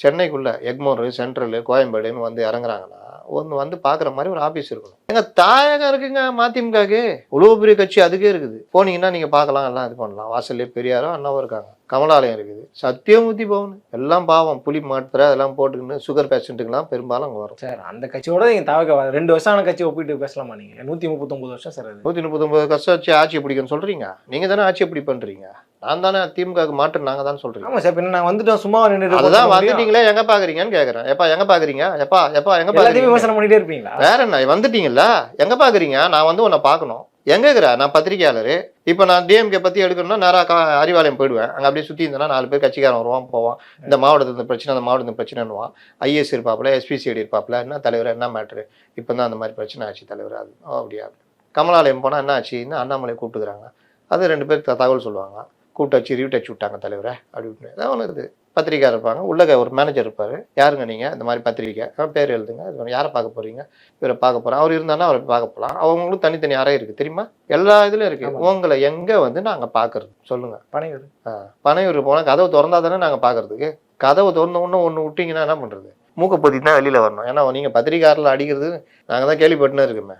சென்னைக்குள்ள Egmore, central, கோயம்பேடுன்னு வந்து இறங்குறாங்கன்னா வந்து பார்க்குற மாதிரி ஒரு ஆஃபீஸ் இருக்கணும். எங்க தாயகம் இருக்குங்க மதிமுகவுக்கு. இவ்வளோ பெரிய கட்சி அதுக்கே இருக்குது. போனீங்கன்னா நீங்க பார்க்கலாம், எல்லாம் இது பண்ணலாம். வாசல்லே பெரியாரும் அண்ணாவும் இருக்காங்க. கமலாலயம் இருக்குது. சத்தியமூர்த்தி பவன் எல்லாம் பாவம் புளி மாத்திரை அதெல்லாம் போட்டுக்கின்னு சுகர் பேஷண்ட்டுக்கெல்லாம் பெரும்பாலும் அங்கே வரும். சார் அந்த கட்சியோட நீங்கள் தாவக 2 வருஷமான கட்சி ஒப்பிட்டு பேசலாமா நீங்கள்? 139 வருஷம் சார் அது. 139 வருஷம் வச்சு ஆட்சி பிடிக்குன்னு சொல்றீங்க. நீங்க தானே ஆட்சி எப்படி பண்றீங்க? நான் தானே திமுகவுக்கு மாற்று நாங்க தான் சொல்றீங்க. ஆமா சார், பின்ன நான் வந்துட்டோம் சும்மா நின்று அதுதான் வந்துட்டீங்களே எங்க பாக்குறீங்கன்னு கேக்குறேன். எப்பா எங்க பாக்குறீங்க? எப்பா எப்பா எங்க பாக்குறீங்க? விமர்சனம் பண்ணிட்டே இருப்பீங்களா? வேற என்ன வந்துட்டீங்கல்ல எங்க பாக்குறீங்க? நான் வந்து உன்னை பார்க்கணும். எங்க இருக்கிற? நான் பத்திரிகையாளர். இப்போ நான் டிஎம்கே பத்தி எடுக்கணும்னா நேராக அறிவாலயம் போயிடுவேன். அங்கே அப்படியே சுற்றி இருந்தேன்னா 4 பேர் கட்சிக்காரன் வருவான் போவான். இந்த மாவட்டத்தில் பிரச்சனை அந்த மாவட்டத்தில் பிரச்சனைன்னுவான். ஐஏஎஸ் இருப்பாப்புல, எஸ்பிசிஐடி இருப்பாப்புல, என்ன தலைவர் என்ன மேட்ரு இப்போ தான் அந்த மாதிரி பிரச்சனை ஆச்சு தலைவர். அது அப்படியா? கமலாலயம் போனால் என்ன ஆச்சுன்னு அண்ணாமலை கூப்பிட்டுக்கிறாங்க. அது 2 பேர் தகவல் சொல்லுவாங்க. கூப்பிட்டு ரீட் விட்டாங்க தலைவரை அப்படின்னு தான் ஒன்று இருக்குது. பத்திரிக்கை இருப்பாங்க. உள்ள ஒரு மேனேஜர் இருப்பார். யாருங்க நீங்கள்? இந்த மாதிரி பத்திரிக்கை பேர் எழுதுங்க. இது யாரை பார்க்க போகிறீங்க? இவரை பார்க்க போகிறோம். அவர் இருந்தாங்கன்னா அவரை பார்க்க போகலாம். அவங்களும் தனித்தனி அறை இருக்குது தெரியுமா? எல்லா இதுலையும் இருக்குது. உங்களை எங்கே வந்து நாங்கள் பார்க்கறது சொல்லுங்கள்? பனையூர். பனையூர் போனால் கதவை திறந்தா தானே நாங்கள் பார்க்கறதுக்கு. கதவை திறந்த ஒன்று விட்டிங்கன்னா என்ன பண்ணுறது? மூக்கப்பத்தி தான் வெளியில் வரணும். ஏன்னா நீங்கள் பத்திரிக்கையாளர்கள் அடிக்கிறது நாங்கள் தான் கேள்விப்பட்டுன்னு இருக்குமே.